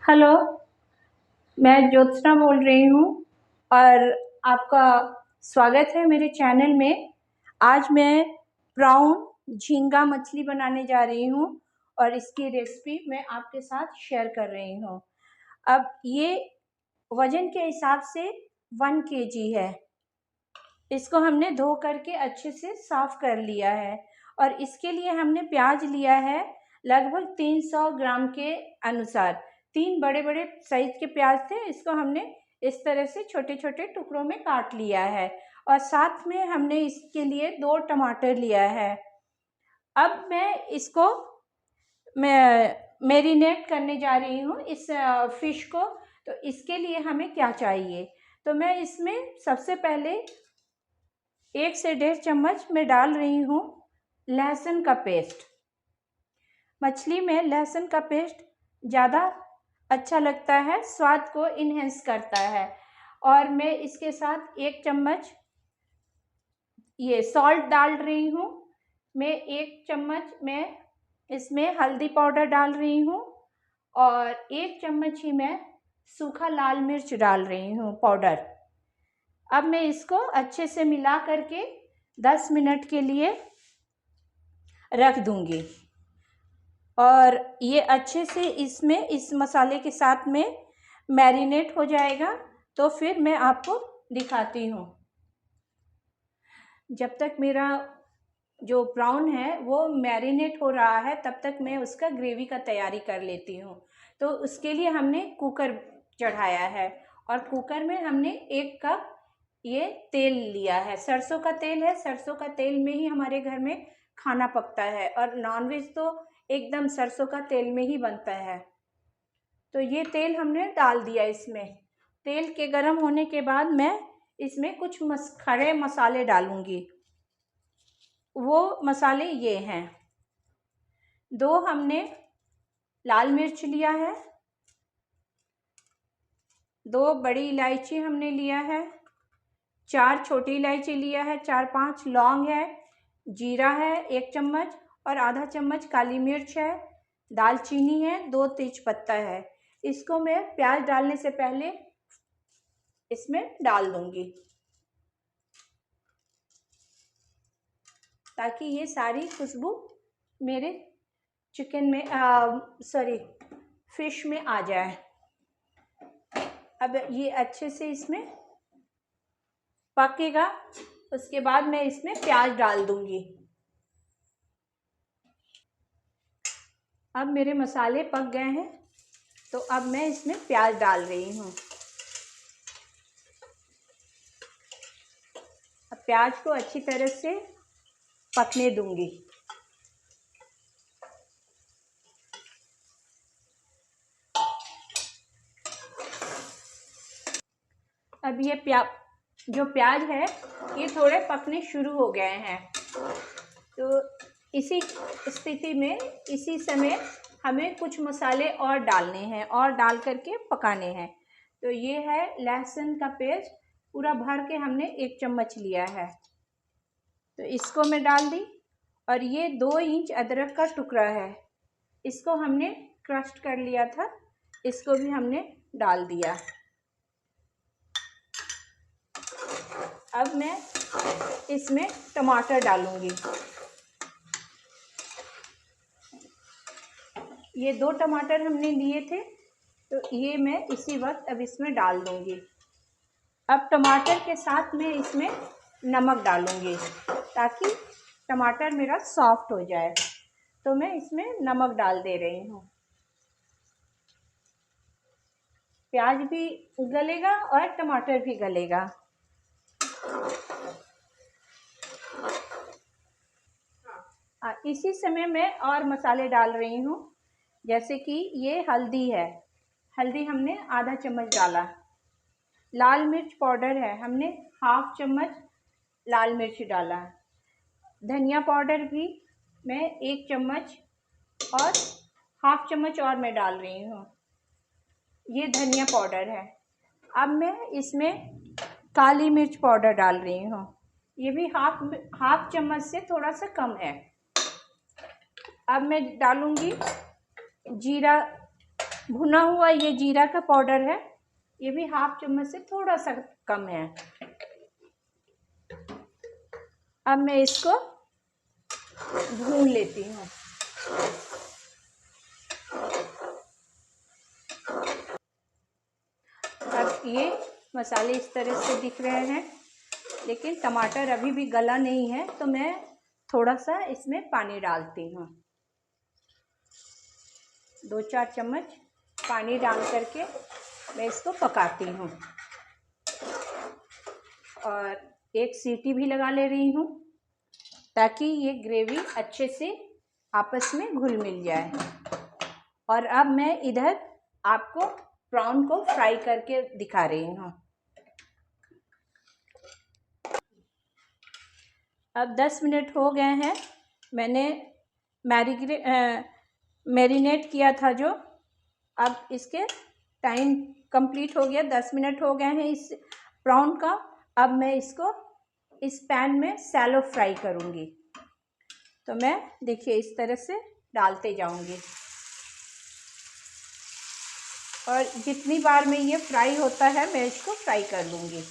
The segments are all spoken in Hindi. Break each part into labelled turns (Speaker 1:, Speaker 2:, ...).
Speaker 1: हेलो, मैं ज्योत्सना बोल रही हूँ और आपका स्वागत है मेरे चैनल में। आज मैं प्राउन झींगा मछली बनाने जा रही हूँ और इसकी रेसिपी मैं आपके साथ शेयर कर रही हूँ। अब ये वज़न के हिसाब से 1 केजी है। इसको हमने धो करके अच्छे से साफ़ कर लिया है और इसके लिए हमने प्याज लिया है लगभग 300 ग्राम के अनुसार। 3 बड़े-बड़े साइज़ के प्याज थे, इसको हमने इस तरह से छोटे-छोटे टुकड़ों में काट लिया है और साथ में हमने इसके लिए 2 टमाटर लिया है। अब मैं इसको मैरिनेट करने जा रही हूँ इस फ़िश को। तो इसके लिए हमें क्या चाहिए? तो मैं इसमें सबसे पहले 1 से 1.5 चम्मच मैं डाल रही हूँ लहसुन का पेस्ट। मछली में लहसुन का पेस्ट ज़्यादा अच्छा लगता है, स्वाद को इन्हेंस करता है। और मैं इसके साथ 1 चम्मच ये सॉल्ट डाल रही हूँ। मैं 1 चम्मच मैं इसमें हल्दी पाउडर डाल रही हूँ और 1 चम्मच ही मैं सूखा लाल मिर्च डाल रही हूँ पाउडर। अब मैं इसको अच्छे से मिला करके 10 मिनट के लिए रख दूँगी और ये अच्छे से इसमें इस मसाले के साथ में मैरिनेट हो जाएगा। तो फिर मैं आपको दिखाती हूँ। जब तक मेरा जो प्राउन है वो मैरिनेट हो रहा है तब तक मैं उसका ग्रेवी का तैयारी कर लेती हूँ। तो उसके लिए हमने कुकर चढ़ाया है और कुकर में हमने 1 कप ये तेल लिया है। सरसों का तेल है, सरसों का तेल में ही हमारे घर में खाना पकता है और नॉनवेज तो एकदम सरसों का तेल में ही बनता है। तो ये तेल हमने डाल दिया इसमें। तेल के गर्म होने के बाद मैं इसमें कुछ खड़े मसाले डालूँगी। वो मसाले ये हैं, 2 हमने लाल मिर्च लिया है, 2 बड़ी इलायची हमने लिया है, 4 छोटी इलायची लिया है, 4-5 लौंग है, जीरा है 1 चम्मच और आधा चम्मच काली मिर्च है, दालचीनी है, 2 तेजपत्ता है। इसको मैं प्याज डालने से पहले इसमें डाल दूँगी ताकि ये सारी खुशबू मेरे चिकन में फ़िश में आ जाए। अब ये अच्छे से इसमें पकेगा, उसके बाद मैं इसमें प्याज डाल दूँगी। अब मेरे मसाले पक गए हैं तो अब मैं इसमें प्याज डाल रही हूँ। अब प्याज को अच्छी तरह से पकने दूँगी। अब ये जो प्याज है ये थोड़े पकने शुरू हो गए हैं। तो इसी स्थिति में इसी समय हमें कुछ मसाले और डालने हैं और डाल करके पकाने हैं। तो ये है लहसुन का पेस्ट, पूरा भर के हमने 1 चम्मच लिया है। तो इसको मैं डाल दी और ये 2 इंच अदरक का टुकड़ा है, इसको हमने क्रश कर लिया था, इसको भी हमने डाल दिया। अब मैं इसमें टमाटर डालूँगी। ये 2 टमाटर हमने लिए थे तो ये मैं इसी वक्त अब इसमें डाल दूँगी। अब टमाटर के साथ में इसमें नमक डालूँगी ताकि टमाटर मेरा सॉफ्ट हो जाए। तो मैं इसमें नमक डाल दे रही हूँ। प्याज भी गलेगा और टमाटर भी गलेगा। इसी समय मैं और मसाले डाल रही हूँ, जैसे कि ये हल्दी है, हल्दी हमने आधा चम्मच डाला। लाल मिर्च पाउडर है, हमने 1/2 चम्मच लाल मिर्च डाला। धनिया पाउडर भी मैं 1 चम्मच और 1/2 चम्मच और मैं डाल रही हूँ। ये धनिया पाउडर है। अब मैं इसमें काली मिर्च पाउडर डाल रही हूँ, ये भी हाफ चम्मच से थोड़ा सा कम है। अब मैं डालूँगी जीरा भुना हुआ ये जीरा का पाउडर है, ये भी हाफ चम्मच से थोड़ा सा कम है। अब मैं इसको भून लेती हूँ। अब ये मसाले इस तरह से दिख रहे हैं, लेकिन टमाटर अभी भी गला नहीं है, तो मैं थोड़ा सा इसमें पानी डालती हूँ। 2-4 चम्मच पानी डाल करके मैं इसको पकाती हूँ और एक सीटी भी लगा ले रही हूँ, ताकि ये ग्रेवी अच्छे से आपस में घुल मिल जाए। और अब मैं इधर आपको प्रॉन को फ्राई करके दिखा रही हूँ। अब 10 मिनट हो गए हैं, मैंने मैरिनेट किया था जो, अब इसके टाइम कंप्लीट हो गया, 10 मिनट हो गए हैं इस प्रॉन का। अब मैं इसको इस पैन में सैलो फ्राई करूँगी। तो मैं देखिए इस तरह से डालते जाऊँगी और जितनी बार में ये फ्राई होता है मैं इसको फ्राई कर लूँगी।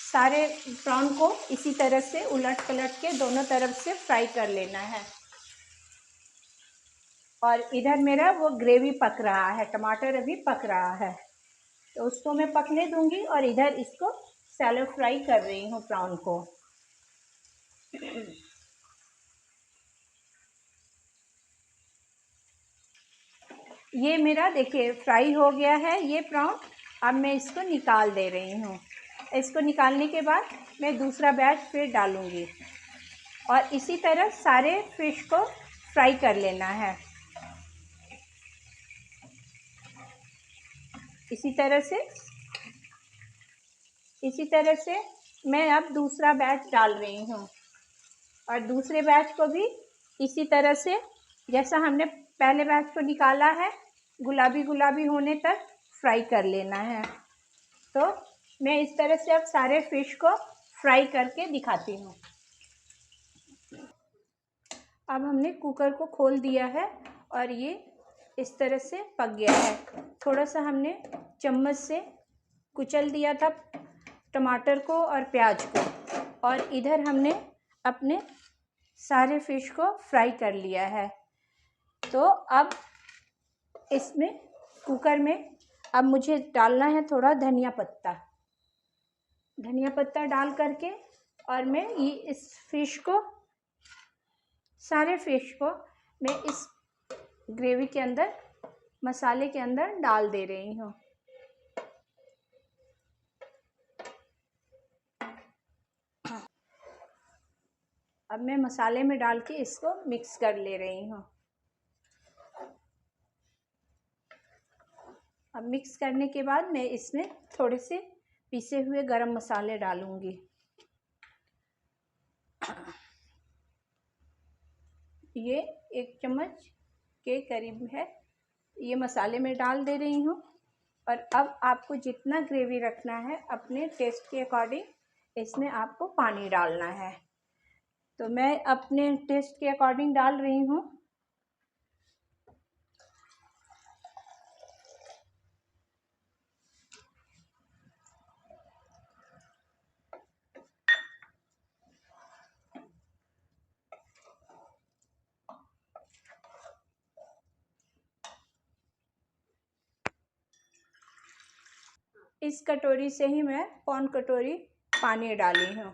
Speaker 1: सारे प्रॉन को इसी तरह से उलट पलट के दोनों तरफ से फ्राई कर लेना है। और इधर मेरा वो ग्रेवी पक रहा है, टमाटर अभी पक रहा है, तो उसको मैं पकने दूंगी और इधर इसको सैलो फ्राई कर रही हूँ प्रॉन को। ये मेरा देखिए फ्राई हो गया है ये प्रॉन। अब मैं इसको निकाल दे रही हूँ। इसको निकालने के बाद मैं दूसरा बैच फिर डालूँगी और इसी तरह सारे फिश को फ्राई कर लेना है। इसी तरह से मैं अब दूसरा बैच डाल रही हूँ और दूसरे बैच को भी इसी तरह से, जैसा हमने पहले बैच को निकाला है, गुलाबी गुलाबी होने तक फ्राई कर लेना है। तो मैं इस तरह से अब सारे फिश को फ्राई करके दिखाती हूँ। अब हमने कुकर को खोल दिया है और ये इस तरह से पक गया है। थोड़ा सा हमने चम्मच से कुचल दिया था टमाटर को और प्याज को, और इधर हमने अपने सारे फिश को फ्राई कर लिया है। तो अब इसमें कुकर में अब मुझे डालना है थोड़ा धनिया पत्ता डाल करके, और मैं ये इस फिश को, सारे फिश को मैं इस ग्रेवी के अंदर, मसाले के अंदर डाल दे रही हूँ। अब मैं मसाले में डाल के इसको मिक्स कर ले रही हूँ। अब मिक्स करने के बाद मैं इसमें थोड़े से पिसे हुए गरम मसाले डालूँगी। ये 1 चम्मच के करीब है, ये मसाले में डाल दे रही हूँ। और अब आपको जितना ग्रेवी रखना है अपने टेस्ट के अकॉर्डिंग इसमें आपको पानी डालना है। तो मैं अपने टेस्ट के अकॉर्डिंग डाल रही हूँ। इस कटोरी से ही मैं 1 कटोरी पानी डाली हूँ।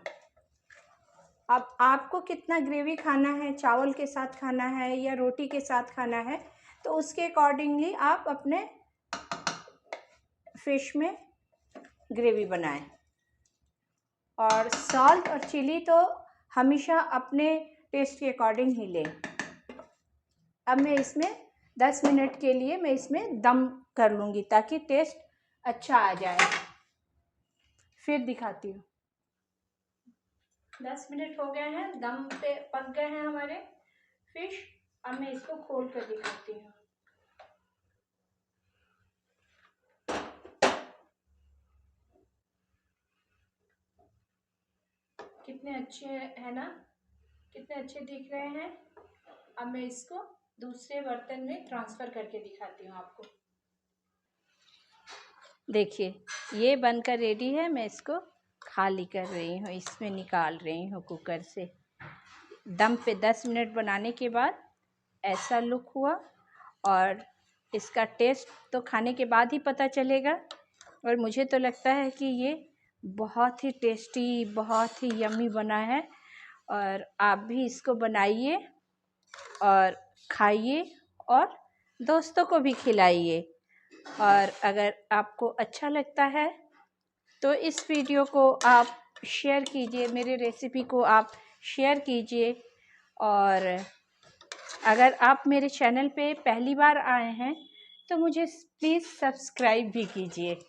Speaker 1: अब आपको कितना ग्रेवी खाना है, चावल के साथ खाना है या रोटी के साथ खाना है, तो उसके अकॉर्डिंगली आप अपने फिश में ग्रेवी बनाएं। और सॉल्ट और चिली तो हमेशा अपने टेस्ट के अकॉर्डिंग ही लें। अब मैं इसमें 10 मिनट के लिए मैं इसमें दम कर लूँगी, ताकि टेस्ट अच्छा आ जाए। फिर दिखाती हूँ। 10 मिनट हो गए हैं, दम पे पक गए हैं हमारे फिश। अब मैं इसको खोल कर दिखाती हूँ। कितने अच्छे हैं ना, कितने अच्छे दिख रहे हैं। अब मैं इसको दूसरे बर्तन में ट्रांसफ़र करके दिखाती हूँ आपको। देखिए ये बनकर रेडी है। मैं इसको खाली कर रही हूँ, इसमें निकाल रही हूँ कुकर से। दम पे 10 मिनट बनाने के बाद ऐसा लुक हुआ, और इसका टेस्ट तो खाने के बाद ही पता चलेगा। और मुझे तो लगता है कि ये बहुत ही टेस्टी, बहुत ही यम्मी बना है। और आप भी इसको बनाइए और खाइए और दोस्तों को भी खिलाइए। और अगर आपको अच्छा लगता है तो इस वीडियो को आप शेयर कीजिए, मेरे रेसिपी को आप शेयर कीजिए। और अगर आप मेरे चैनल पे पहली बार आए हैं तो मुझे प्लीज़ सब्सक्राइब भी कीजिए।